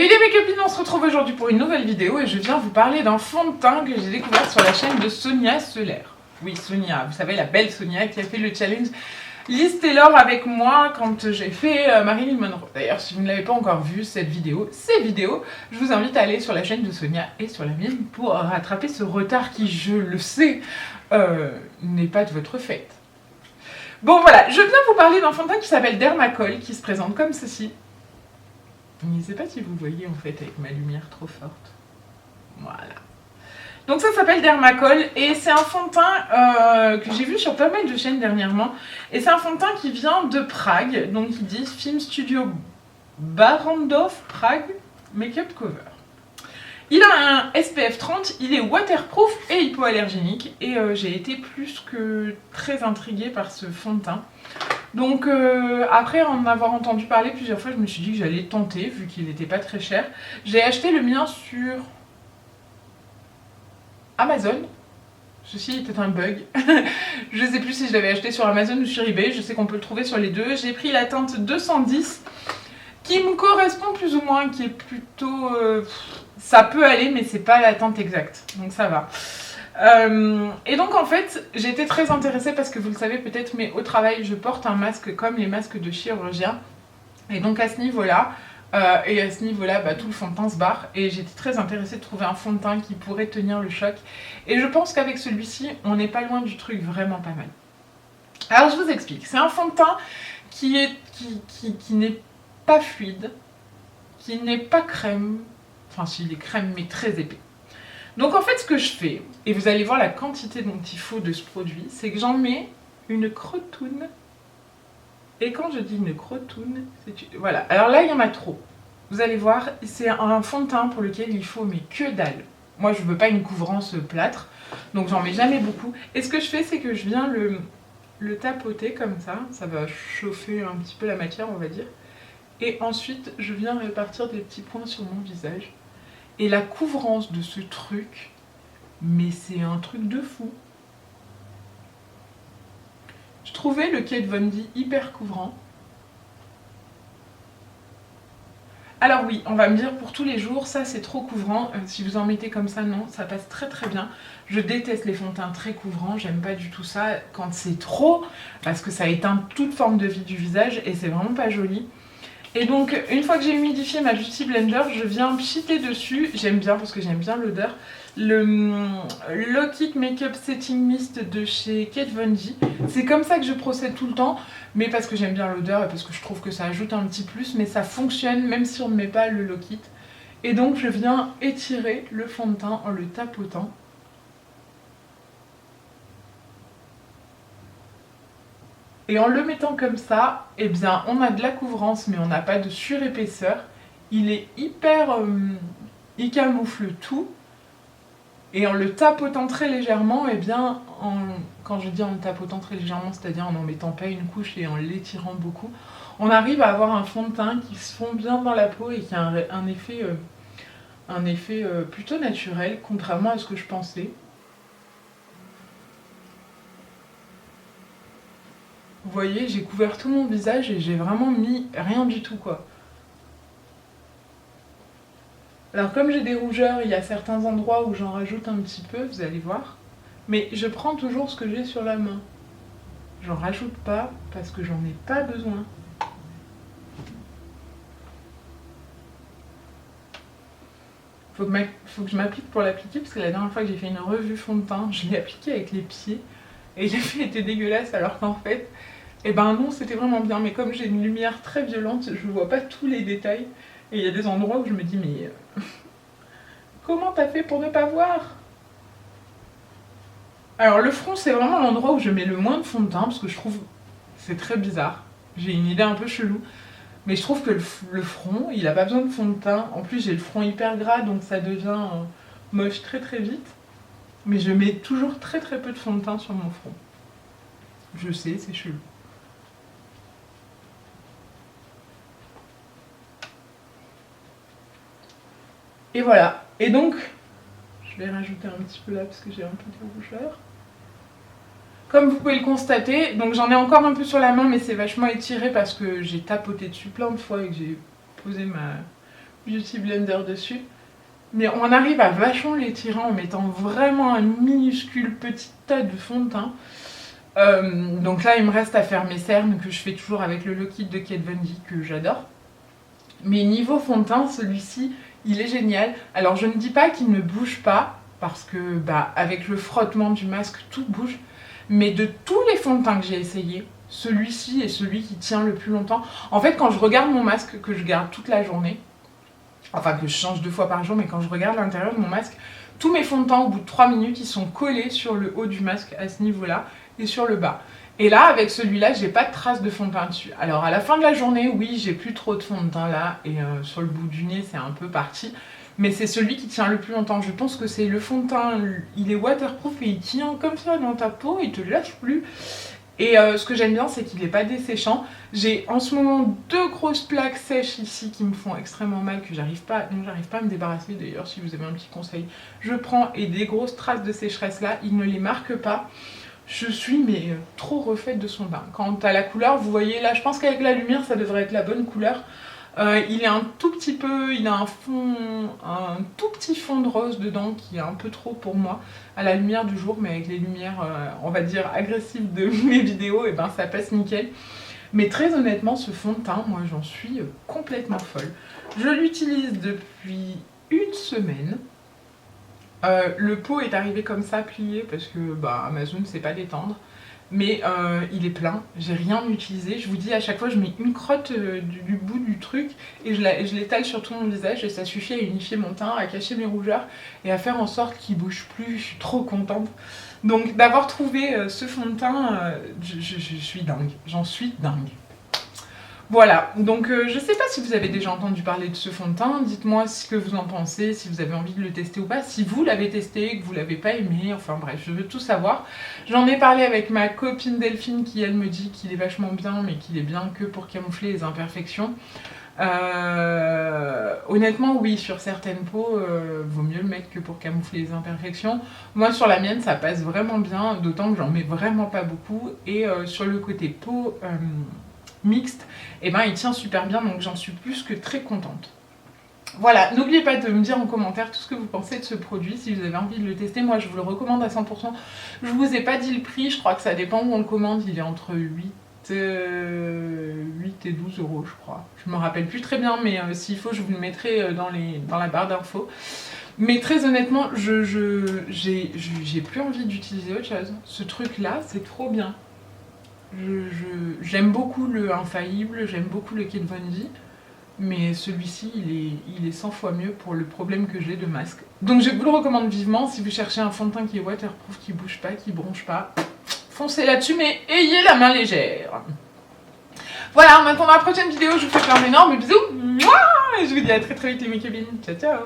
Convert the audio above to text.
Salut les mes copines, on se retrouve aujourd'hui pour une nouvelle vidéo et je viens vous parler d'un fond de teint que j'ai découvert sur la chaîne de Sonia Solaire. Oui, Sonia, vous savez, la belle Sonia qui a fait le challenge Liz Taylor avec moi quand j'ai fait Marilyn Monroe. D'ailleurs, si vous ne l'avez pas encore vu, ces vidéos, je vous invite à aller sur la chaîne de Sonia et sur la mienne pour rattraper ce retard qui, je le sais, n'est pas de votre fait. Bon voilà, je viens vous parler d'un fond de teint qui s'appelle Dermacol, qui se présente comme ceci. Je ne sais pas si vous voyez en fait avec ma lumière trop forte. Voilà. Donc ça s'appelle Dermacol et c'est un fond de teint que j'ai vu sur pas mal de chaînes dernièrement. Et c'est un fond de teint qui vient de Prague, donc ils disent Film Studio Barrandov Prague Makeup Cover. Il a un SPF 30, il est waterproof et hypoallergénique et j'ai été plus que très intriguée par ce fond de teint. Donc après en avoir entendu parler plusieurs fois, je me suis dit que j'allais tenter vu qu'il n'était pas très cher. J'ai acheté le mien sur Amazon. Ceci était un bug. Je ne sais plus si je l'avais acheté sur Amazon ou sur eBay. Je sais qu'on peut le trouver sur les deux. J'ai pris la teinte 210 qui me correspond plus ou moins, qui est plutôt... ça peut aller mais c'est pas la teinte exacte. Donc ça va. Et donc en fait j'ai été très intéressée parce que vous le savez peut-être mais au travail je porte un masque comme les masques de chirurgien et donc à ce niveau là tout le fond de teint se barre et j'étais très intéressée de trouver un fond de teint qui pourrait tenir le choc et je pense qu'avec celui-ci on n'est pas loin du truc, vraiment pas mal. Alors je vous explique, c'est un fond de teint qui n'est pas fluide, qui n'est pas crème, enfin s'il est crème mais très épais. Donc en fait ce que je fais, et vous allez voir la quantité dont il faut de ce produit, c'est que j'en mets une crotoune. Et quand je dis une crotoune, c'est... Voilà, alors là il y en a trop. Vous allez voir, c'est un fond de teint pour lequel il faut mais que dalle. Moi je veux pas une couvrance plâtre, donc j'en mets jamais beaucoup. Et ce que je fais c'est que je viens le tapoter comme ça va chauffer un petit peu la matière on va dire. Et ensuite je viens répartir des petits points sur mon visage. Et la couvrance de ce truc, mais c'est un truc de fou. Je trouvais le Kat Von D hyper couvrant. Alors oui, on va me dire pour tous les jours, ça c'est trop couvrant. Si vous en mettez comme ça, non, ça passe très très bien. Je déteste les fonds de teint très couvrants, j'aime pas du tout ça quand c'est trop, parce que ça éteint toute forme de vie du visage et c'est vraiment pas joli. Et donc, une fois que j'ai humidifié ma Beauty Blender, je viens pchiter dessus, j'aime bien parce que j'aime bien l'odeur, le Lock It Makeup Setting Mist de chez Kat Von D. C'est comme ça que je procède tout le temps, mais parce que j'aime bien l'odeur et parce que je trouve que ça ajoute un petit plus, mais ça fonctionne même si on ne met pas le Lock It. Et donc, je viens étirer le fond de teint en le tapotant. Et en le mettant comme ça, eh bien, on a de la couvrance, mais on n'a pas de surépaisseur. Il est hyper... il camoufle tout. Et en le tapotant très légèrement, eh bien, quand je dis en le tapotant très légèrement, c'est-à-dire en n'en mettant pas une couche et en l'étirant beaucoup, on arrive à avoir un fond de teint qui se fond bien dans la peau et qui a un effet plutôt naturel, contrairement à ce que je pensais. Vous voyez, j'ai couvert tout mon visage et j'ai vraiment mis rien du tout quoi. Alors comme j'ai des rougeurs, il y a certains endroits où j'en rajoute un petit peu, vous allez voir. Mais je prends toujours ce que j'ai sur la main. J'en rajoute pas parce que j'en ai pas besoin. Faut que je m'applique pour l'appliquer parce que la dernière fois que j'ai fait une revue fond de teint, je l'ai appliqué avec les pieds. Et l'effet était dégueulasse alors qu'en fait... Eh ben non, c'était vraiment bien, mais comme j'ai une lumière très violente, je vois pas tous les détails. Et il y a des endroits où je me dis, mais comment t'as fait pour ne pas voir? Alors le front, c'est vraiment l'endroit où je mets le moins de fond de teint, parce que je trouve c'est très bizarre. J'ai une idée un peu chelou. Mais je trouve que le front, il a pas besoin de fond de teint. En plus, j'ai le front hyper gras, donc ça devient moche très très vite. Mais je mets toujours très très peu de fond de teint sur mon front. Je sais, c'est chelou. Et voilà, et donc, je vais rajouter un petit peu là parce que j'ai un peu de rougeur. Comme vous pouvez le constater, donc j'en ai encore un peu sur la main mais c'est vachement étiré parce que j'ai tapoté dessus plein de fois et que j'ai posé Beauty Blender dessus. Mais on arrive à vachement l'étirer en mettant vraiment un minuscule petit tas de fond de teint. Donc là, il me reste à faire mes cernes que je fais toujours avec le Lock-It de Kat Von D que j'adore. Mais niveau fond de teint, celui-ci, il est génial. Alors je ne dis pas qu'il ne bouge pas, parce que avec le frottement du masque, tout bouge. Mais de tous les fonds de teint que j'ai essayé, celui-ci est celui qui tient le plus longtemps. En fait, quand je regarde mon masque, que je garde toute la journée, enfin que je change 2 fois par jour, mais quand je regarde l'intérieur de mon masque, tous mes fonds de teint, au bout de 3 minutes, ils sont collés sur le haut du masque à ce niveau-là et sur le bas. Et là, avec celui-là, j'ai pas de traces de fond de teint dessus. Alors à la fin de la journée, oui, j'ai plus trop de fond de teint là, et sur le bout du nez, c'est un peu parti. Mais c'est celui qui tient le plus longtemps. Je pense que c'est le fond de teint, il est waterproof et il tient comme ça dans ta peau, il te lâche plus. Et ce que j'aime bien, c'est qu'il n'est pas desséchant. J'ai en ce moment 2 grosses plaques sèches ici qui me font extrêmement mal, que j'arrive pas à me débarrasser. D'ailleurs, si vous avez un petit conseil, je prends. Et des grosses traces de sécheresse là, il ne les marque pas. Je suis trop refaite de son teint. Quant à la couleur, vous voyez là, je pense qu'avec la lumière, ça devrait être la bonne couleur. Il est un tout petit peu, il a un tout petit fond de rose dedans qui est un peu trop pour moi à la lumière du jour, mais avec les lumières, on va dire, agressives de mes vidéos, et ben ça passe nickel. Mais très honnêtement, ce fond de teint, moi j'en suis complètement folle. Je l'utilise depuis 1 semaine. Le pot est arrivé comme ça, plié, parce que Amazon ne sait pas l'étendre. Mais il est plein, j'ai rien utilisé. Je vous dis, à chaque fois, je mets une crotte du bout du truc et je l'étale sur tout mon visage et ça suffit à unifier mon teint, à cacher mes rougeurs et à faire en sorte qu'il bouge plus. Je suis trop contente. Donc d'avoir trouvé ce fond de teint, je suis dingue, j'en suis dingue. Voilà, donc je sais pas si vous avez déjà entendu parler de ce fond de teint, dites-moi ce que vous en pensez, si vous avez envie de le tester ou pas, si vous l'avez testé, que vous l'avez pas aimé, enfin bref, je veux tout savoir. J'en ai parlé avec ma copine Delphine qui elle me dit qu'il est vachement bien, mais qu'il est bien que pour camoufler les imperfections. Honnêtement oui, sur certaines peaux, vaut mieux le mettre que pour camoufler les imperfections. Moi sur la mienne ça passe vraiment bien, d'autant que j'en mets vraiment pas beaucoup, et sur le côté peau mixte, et il tient super bien, donc j'en suis plus que très contente. Voilà, n'oubliez pas de me dire en commentaire tout ce que vous pensez de ce produit, si vous avez envie de le tester. Moi je vous le recommande à 100%. Je vous ai pas dit le prix, je crois que ça dépend où on le commande, il est entre 8 et 12 euros je crois. Je me rappelle plus très bien, mais s'il faut je vous le mettrai dans la barre d'infos. Mais très honnêtement, j'ai plus envie d'utiliser autre chose. Ce truc là, c'est trop bien. J'aime beaucoup le Infaillible, j'aime beaucoup le Kat Von D, mais celui-ci il est 100 fois mieux pour le problème que j'ai de masque. Donc je vous le recommande vivement si vous cherchez un fond de teint qui est waterproof, qui bouge pas, qui bronche pas. Foncez là-dessus, mais ayez la main légère. Voilà, en attendant la prochaine vidéo, je vous fais plein d'énormes bisous. Et je vous dis à très très vite les mes copines. Ciao ciao.